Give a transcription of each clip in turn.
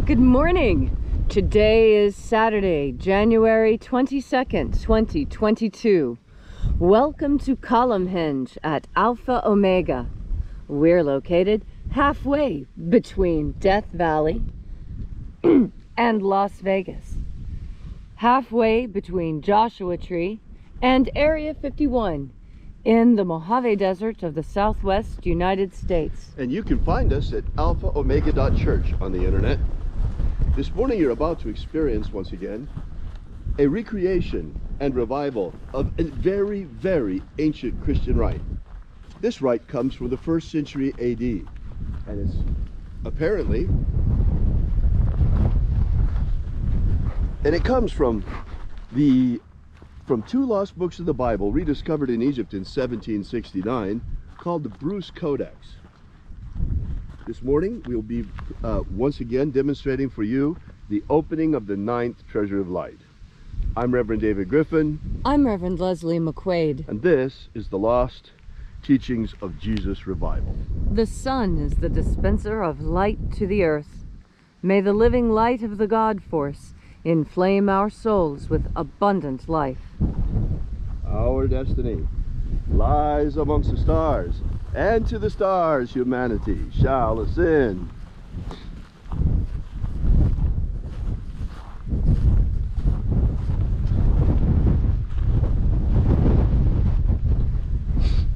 Good morning. Today is Saturday, January 22nd, 2022. Welcome to Columnhenge at Alpha Ωmega. We're located halfway between Death Valley and Las Vegas. Halfway between Joshua Tree and Area 51 in the Mojave Desert of the Southwest United States. And you can find us at alphaomega.church on the internet. This morning you're about to experience once again a recreation and revival of a very, very ancient Christian rite. This rite comes from the 1st century AD, and it's apparently, and it comes from two lost books of the Bible rediscovered in Egypt in 1769, called the Bruce Codex. This morning we'll be once again demonstrating for you the opening of the 9th Treasury of Light. I'm Reverend David Griffin. I'm Reverend Leslie McQuade. And this is the Lost Teachings of Jesus Revival. The sun is the dispenser of light to the earth. May the living light of the God force inflame our souls with abundant life. Our destiny lies amongst the stars, and to the stars humanity shall ascend.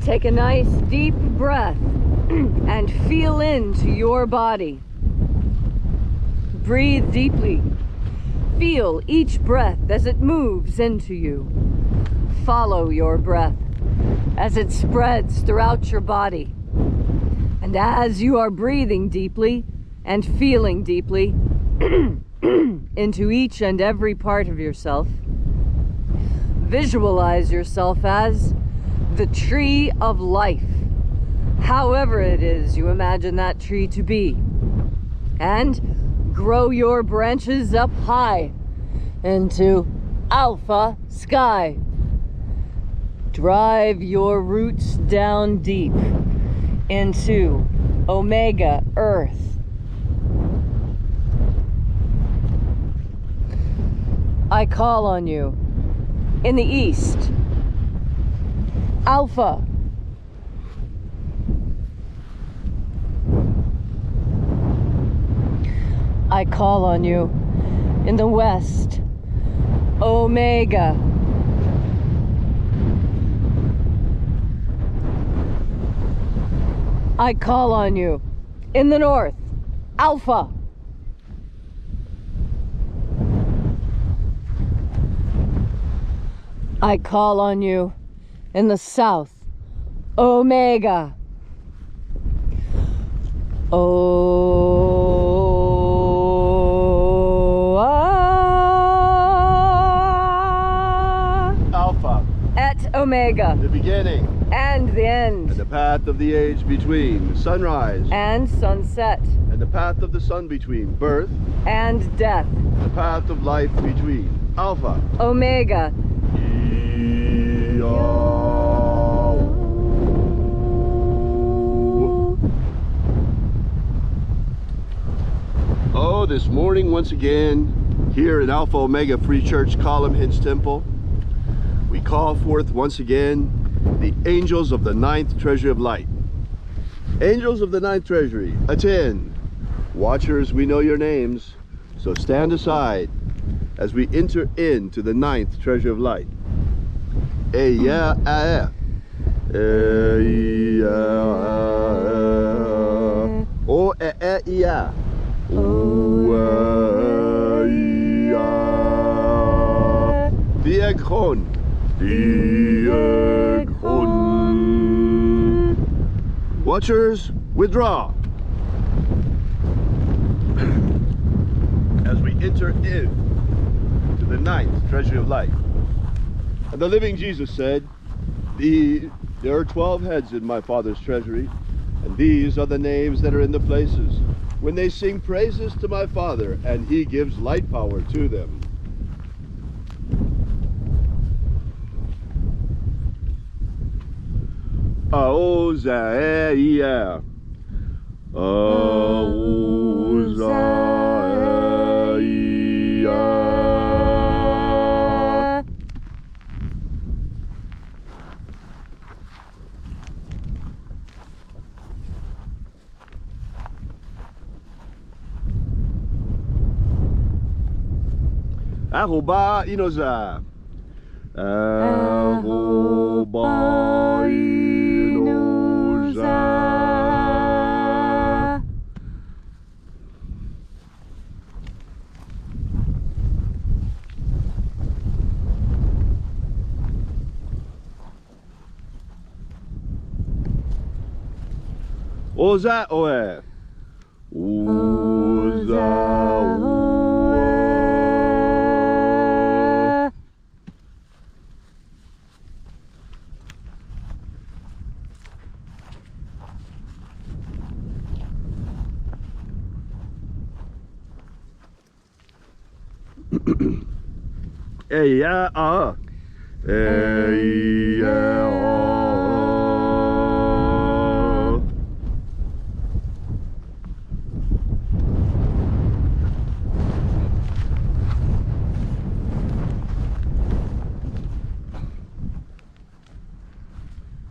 Take a nice deep breath and feel into your body. Breathe deeply. Feel each breath as it moves into you. Follow your breath as it spreads throughout your body. And as you are breathing deeply and feeling deeply into each and every part of yourself, visualize yourself as the tree of life, however it is you imagine that tree to be, and grow your branches up high into alpha sky. Drive your roots down deep into omega earth. I call on you in the east, Alpha. I call on you in the west, Omega. I call on you in the north, Alpha. I call on you in the south, Omega. Alpha. At Omega. The beginning. And the end. And the path of the age between sunrise and sunset. And the path of the sun between birth and death. The path of life between Alpha. Omega. Oh, this morning once again here in Alpha Ωmega Free Church, Columnhenge Temple, we call forth once again the angels of the 9th Treasury of Light. Angels of the 9th Treasury, attend. Watchers, we know your names, so stand aside as we enter into the 9th Treasury of Light. Watchers, withdraw as we enter into the 9th Treasury of Light. And the living Jesus said, there are 12 heads in my Father's treasury, and these are the names that are in the places when they sing praises to my Father, and he gives light power to them. Aozaia, Aozaia. Aruba inoza. Aruba inoza. Oza oe. Oza oe. Hey ya ah. Hey ya ah.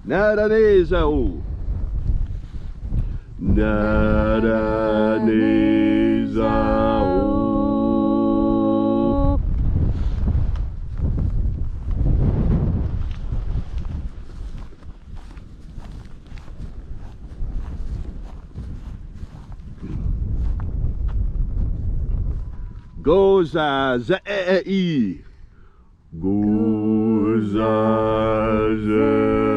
Naraneza o. Naraneza o. Goza za e. Goza za e.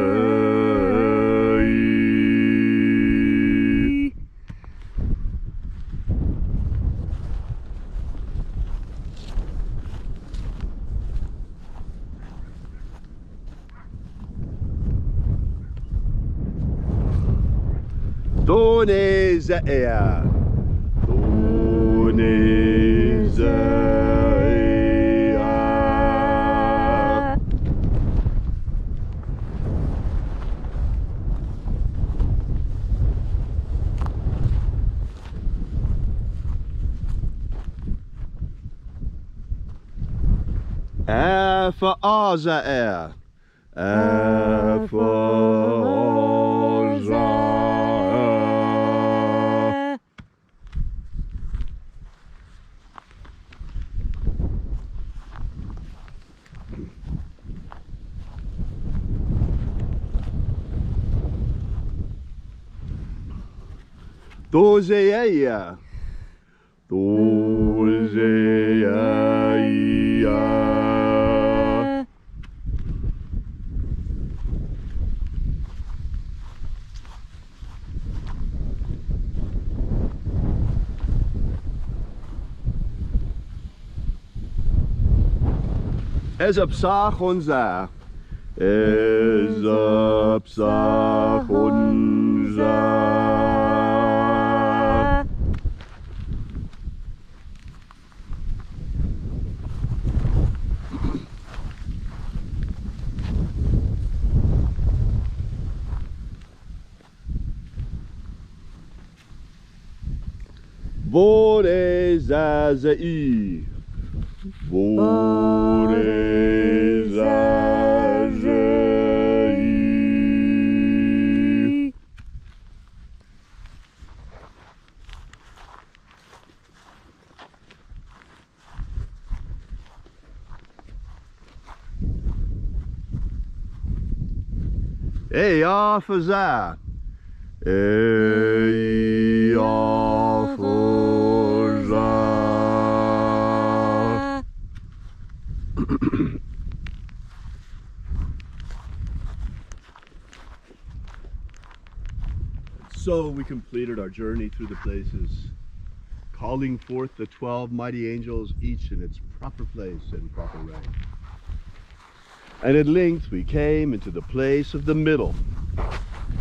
Doneza ea. Doneza ea. Alpha Ωmega. Alpha Ωmega. Dozeia. Dozeia. Ezapsach unser. Ezapsach unser. Vorezazei. Vorezazei. Hey, Alpha za. Hey, Alpha za. So we completed our journey through the places, calling forth the 12 mighty angels, each in its proper place and proper rank. And at length we came into the place of the middle,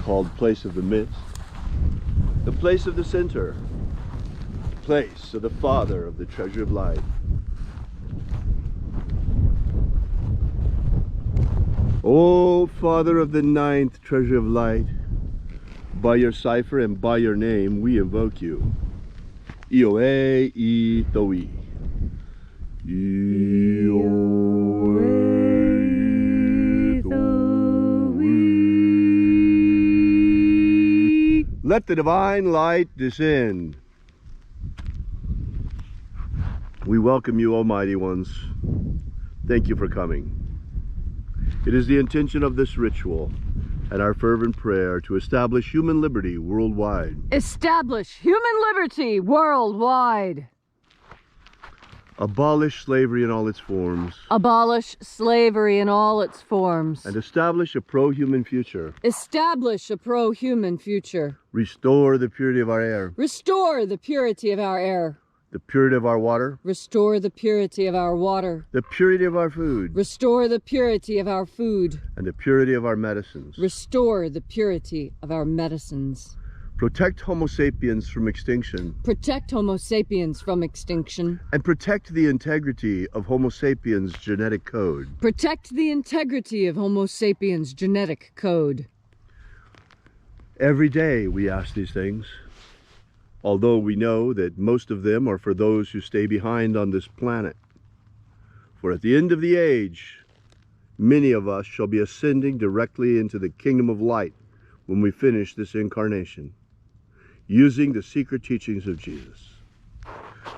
called place of the midst, the place of the center, place of the Father of the Treasury of Light. O Father of the ninth Treasury of Light, by your cipher and by your name we invoke you. Ioe I Toi. Ioe I Toi. Let the divine light descend. We welcome you, Almighty Ones. Thank you for coming. It is the intention of this ritual and our fervent prayer to establish human liberty worldwide. Establish human liberty worldwide. Abolish slavery in all its forms. Abolish slavery in all its forms. And establish a pro-human future. Establish a pro-human future. Restore the purity of our air. Restore the purity of our air. The purity of our water. Restore the purity of our water. The purity of our food. Restore the purity of our food. And the purity of our medicines. Restore the purity of our medicines. Protect Homo sapiens from extinction. Protect Homo sapiens from extinction. And protect the integrity of Homo sapiens' genetic code. Protect the integrity of Homo sapiens' genetic code. Every day we ask these things, although we know that most of them are for those who stay behind on this planet. For at the end of the age, many of us shall be ascending directly into the kingdom of light when we finish this incarnation, using the secret teachings of Jesus.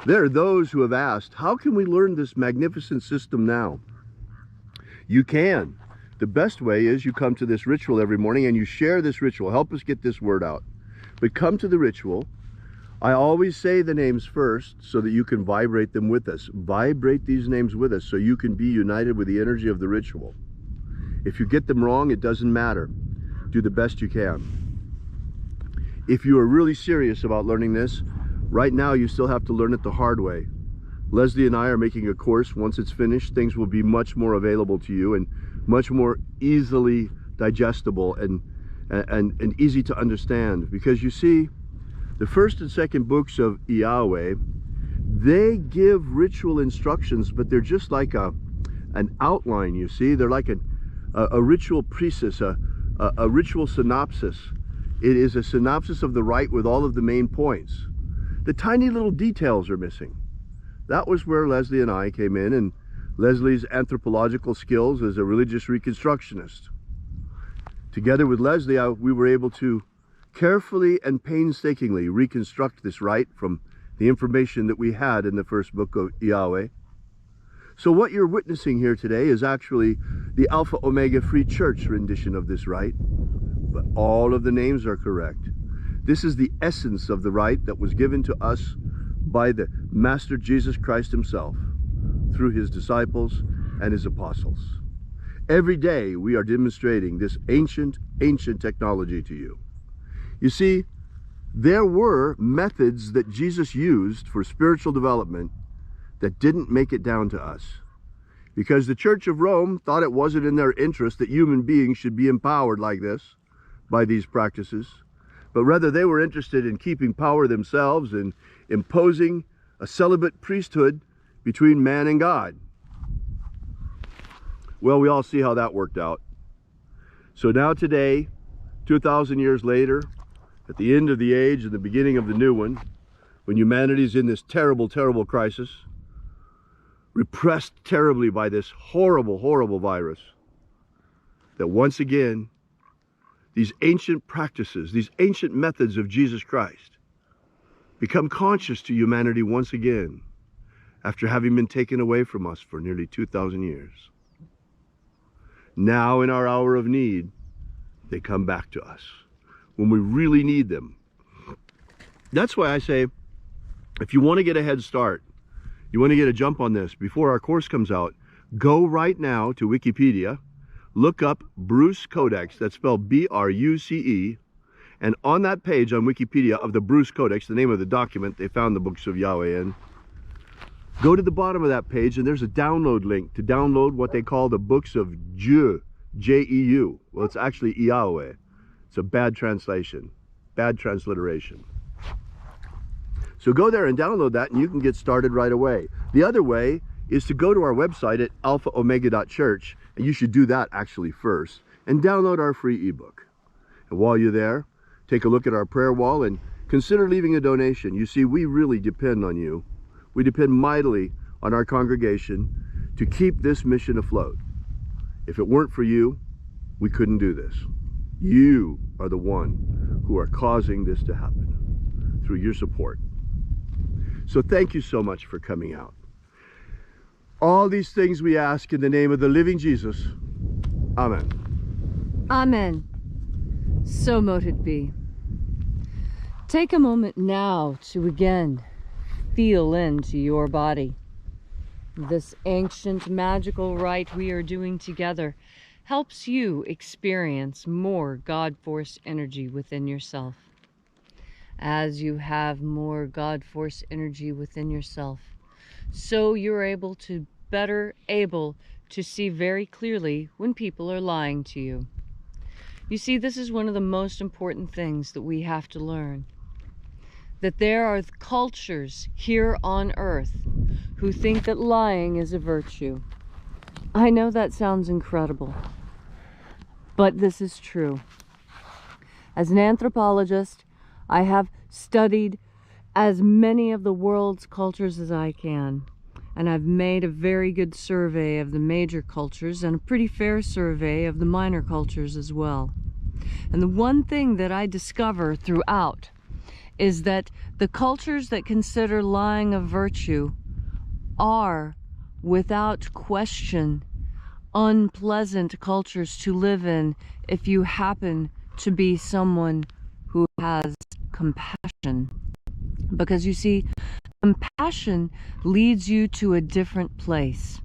There are those who have asked, how can we learn this magnificent system now? You can. The best way is you come to this ritual every morning and you share this ritual. Help us get this word out. But come to the ritual. I always say the names first so that you can vibrate them with us. Vibrate these names with us so you can be united with the energy of the ritual. If you get them wrong, it doesn't matter. Do the best you can. If you are really serious about learning this, right now you still have to learn it the hard way. Leslie and I are making a course. Once it's finished, things will be much more available to you and much more easily digestible and easy to understand. Because you see, the first and second books of Yahweh, they give ritual instructions, but they're just like an outline, you see. They're like a ritual precis, a ritual synopsis. It is a synopsis of the rite with all of the main points. The tiny little details are missing. That was where Leslie and I came in, and Leslie's anthropological skills as a religious reconstructionist. Together with Leslie, we were able to carefully and painstakingly reconstruct this rite from the information that we had in the first book of Yahweh. So what you're witnessing here today is actually the Alpha Ωmega Free Church rendition of this rite, but all of the names are correct. This is the essence of the rite that was given to us by the Master Jesus Christ himself through his disciples and his apostles. Every day we are demonstrating this ancient technology to you. You see, there were methods that Jesus used for spiritual development that didn't make it down to us. Because the Church of Rome thought it wasn't in their interest that human beings should be empowered like this by these practices, but rather they were interested in keeping power themselves and imposing a celibate priesthood between man and God. Well, we all see how that worked out. So now today, 2,000 years later, at the end of the age and the beginning of the new one, when humanity's in this terrible crisis, repressed terribly by this horrible virus, that once again, these ancient practices, these ancient methods of Jesus Christ become conscious to humanity once again after having been taken away from us for nearly 2,000 years. Now in our hour of need, they come back to us when we really need them. That's why I say, if you want to get a head start, you want to get a jump on this before our course comes out, go right now to Wikipedia, look up Bruce Codex, that's spelled B-R-U-C-E, and on that page on Wikipedia of the Bruce Codex, the name of the document they found the books of Yahweh in, go to the bottom of that page and there's a download link to download what they call the books of Dieu, J-E-U. Well, it's actually Yahweh. It's a bad translation, bad transliteration. So go there and download that and you can get started right away. The other way is to go to our website at alphaomega.church, and you should do that actually first, and download our free ebook. And while you're there, take a look at our prayer wall and consider leaving a donation. You see, we really depend on you. We depend mightily on our congregation to keep this mission afloat. If it weren't for you, we couldn't do this. You are the one who are causing this to happen through your support. So thank you so much for coming out. All these things we ask in the name of the living Jesus. Amen. Amen. So mote it be. Take a moment now to again feel into your body. This ancient magical rite we are doing together helps you experience more God Force energy within yourself. As you have more God Force energy within yourself, so you're better able to see very clearly when people are lying to you. You see, this is one of the most important things that we have to learn. That there are cultures here on earth who think that lying is a virtue. I know that sounds incredible, but this is true. As an anthropologist, I have studied as many of the world's cultures as I can, and I've made a very good survey of the major cultures and a pretty fair survey of the minor cultures as well. And the one thing that I discover throughout is that the cultures that consider lying a virtue are, without question, unpleasant cultures to live in if you happen to be someone who has compassion. Because you see, compassion leads you to a different place.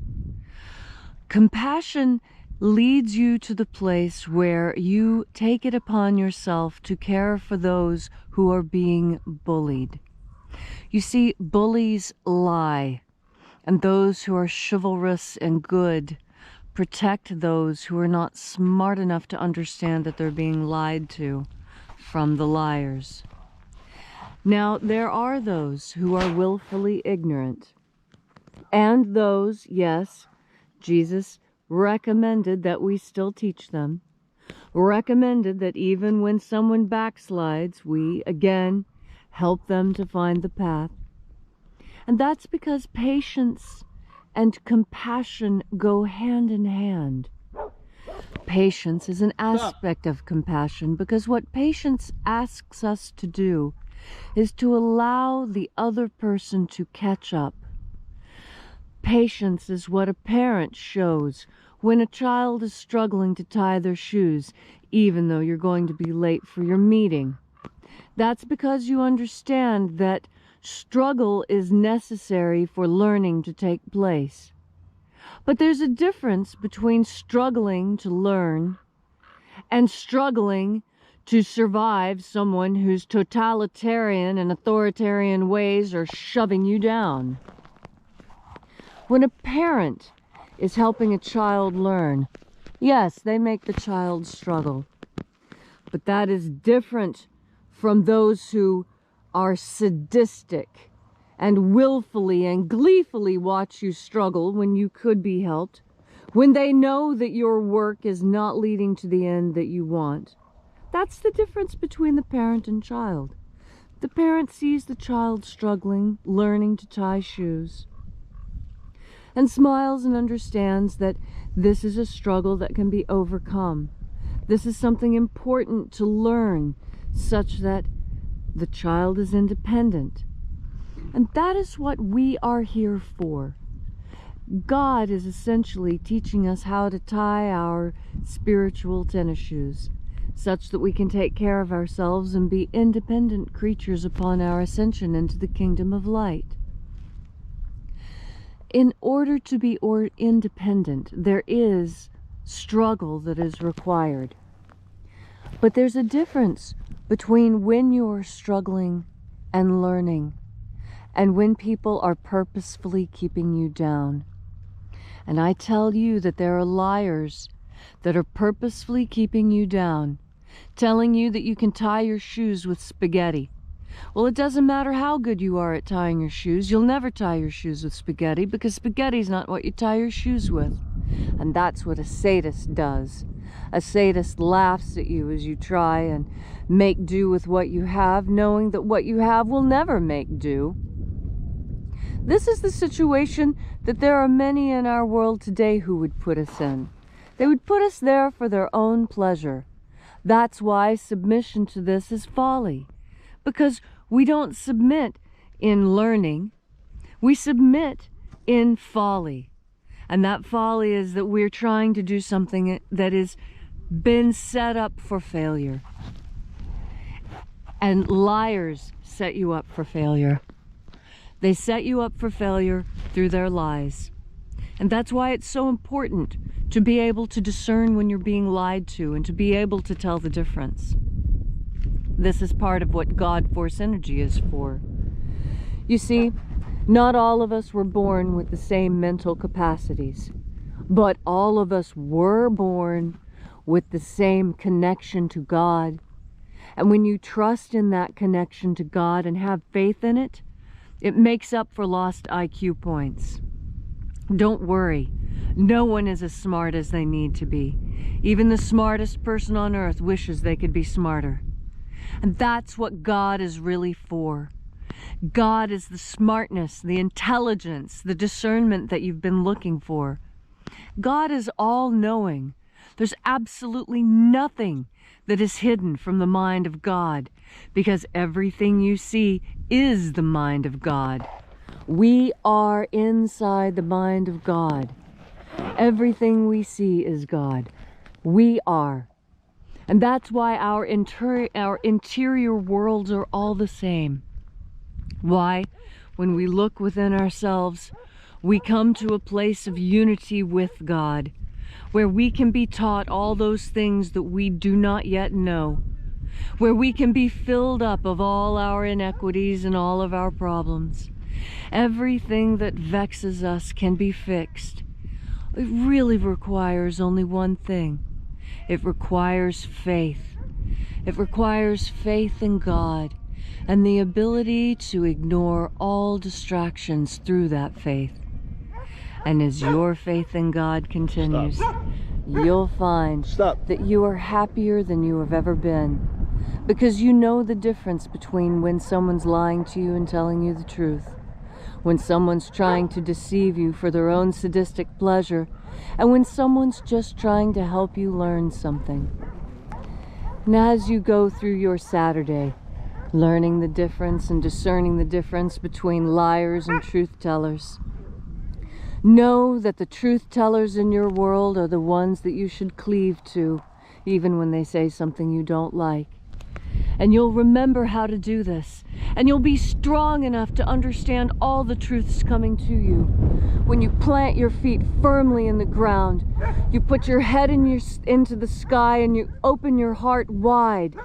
Compassion leads you to the place where you take it upon yourself to care for those who are being bullied. You see, bullies lie, and those who are chivalrous and good protect those who are not smart enough to understand that they're being lied to from the liars. Now, there are those who are willfully ignorant, and those, yes, Jesus recommended that we still teach them, recommended that even when someone backslides, we, again, help them to find the path. And that's because patience and compassion go hand in hand. Patience is an aspect of compassion, because what patience asks us to do is to allow the other person to catch up. Patience is what a parent shows when a child is struggling to tie their shoes, even though you're going to be late for your meeting. That's because you understand that struggle is necessary for learning to take place. But there's a difference between struggling to learn and struggling to survive someone whose totalitarian and authoritarian ways are shoving you down. When a parent is helping a child learn, yes, they make the child struggle. But that is different from those who are sadistic and willfully and gleefully watch you struggle when you could be helped, when they know that your work is not leading to the end that you want. That's the difference between the parent and child. The parent sees the child struggling, learning to tie shoes, and smiles and understands that this is a struggle that can be overcome. This is something important to learn, such that the child is independent. And that is what we are here for. God is essentially teaching us how to tie our spiritual tennis shoes, such that we can take care of ourselves and be independent creatures upon our ascension into the kingdom of light. In order to be independent, there is struggle that is required. But there's a difference between when you're struggling and learning, and when people are purposefully keeping you down. And I tell you that there are liars that are purposefully keeping you down, telling you that you can tie your shoes with spaghetti. Well, it doesn't matter how good you are at tying your shoes. You'll never tie your shoes with spaghetti, because spaghetti's not what you tie your shoes with. And that's what a sadist does. A sadist laughs at you as you try and make do with what you have, knowing that what you have will never make do. This is the situation that there are many in our world today who would put us in. They would put us there for their own pleasure. That's why submission to this is folly. Because we don't submit in learning, we submit in folly. And that folly is that we're trying to do something that has been set up for failure. And liars set you up for failure. They set you up for failure through their lies. And that's why it's so important to be able to discern when you're being lied to and to be able to tell the difference. This is part of what God Force energy is for. You see, not all of us were born with the same mental capacities, but all of us were born with the same connection to God. And when you trust in that connection to God and have faith in it, it makes up for lost IQ points. Don't worry. No one is as smart as they need to be. Even the smartest person on earth wishes they could be smarter. And that's what God is really for. God is the smartness, the intelligence, the discernment that you've been looking for. God is all-knowing. There's absolutely nothing that is hidden from the mind of God, because everything you see is the mind of God. We are inside the mind of God. Everything we see is God. We are. And that's why our interior worlds are all the same. Why? When we look within ourselves, we come to a place of unity with God, where we can be taught all those things that we do not yet know, where we can be filled up of all our inequities and all of our problems. Everything that vexes us can be fixed. It really requires only one thing. It requires faith. It requires faith in God and the ability to ignore all distractions through that faith. And as your faith in God continues, you'll find that you are happier than you have ever been, because you know the difference between when someone's lying to you and telling you the truth, when someone's trying to deceive you for their own sadistic pleasure, and when someone's just trying to help you learn something. And as you go through your Saturday, learning the difference and discerning the difference between liars and truth tellers, know that the truth tellers in your world are the ones that you should cleave to, even when they say something you don't like. And you'll remember how to do this, and you'll be strong enough to understand all the truths coming to you. When you plant your feet firmly in the ground, you put your head into the sky, and you open your heart wide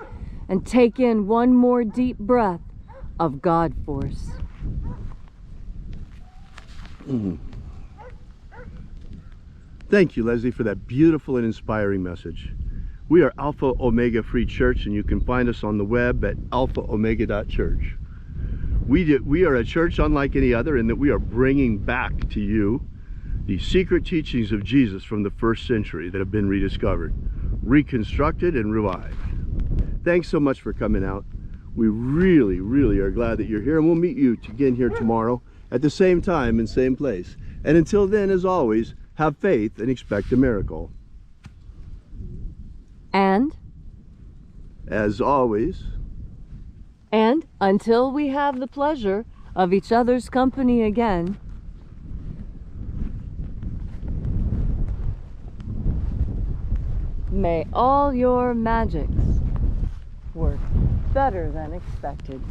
and take in one more deep breath of God Force. Thank you, Leslie, for that beautiful and inspiring message. We are Alpha Ωmega Free Church, and you can find us on the web at alphaomega.church. We are a church unlike any other in that we are bringing back to you the secret teachings of Jesus from the first century that have been rediscovered, reconstructed, and revived. Thanks so much for coming out. We really, really are glad that you're here, and we'll meet you again here tomorrow at the same time and same place. And until then, as always, have faith and expect a miracle. And? As always. And until we have the pleasure of each other's company again, may all your magics work better than expected.